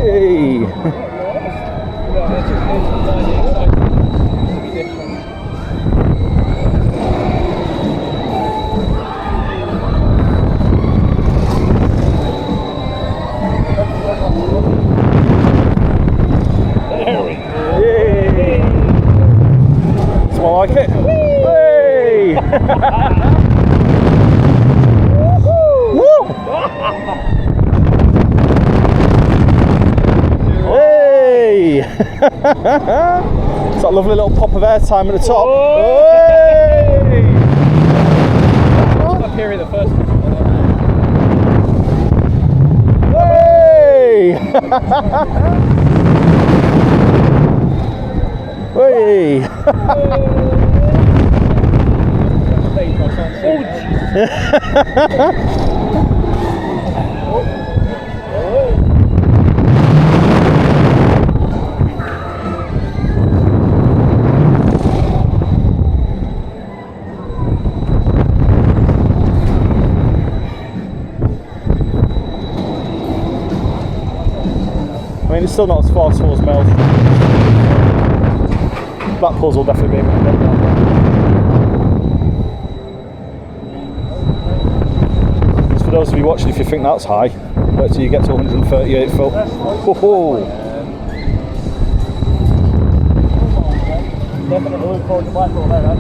Hey! Smell like it? Hey! Woo! Hey! It's that lovely little pop of airtime at the top. Hey! Up here in the first one. Hey! Hey! I mean, it's still not as forceful as Mail. Blackpool's will definitely be a bit down there. Just for those of you watching, if you think that's high, wait till you get to 138 foot. Whoa! Definitely look forward to Blackpool there, right?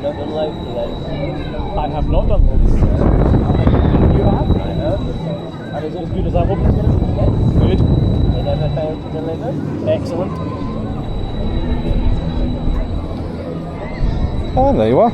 Not done loads today. I have not done loads today. You have? I have. And is it as good as I hope it's going to be? Yes. Good. They never failed to deliver. Excellent. Oh, there you are.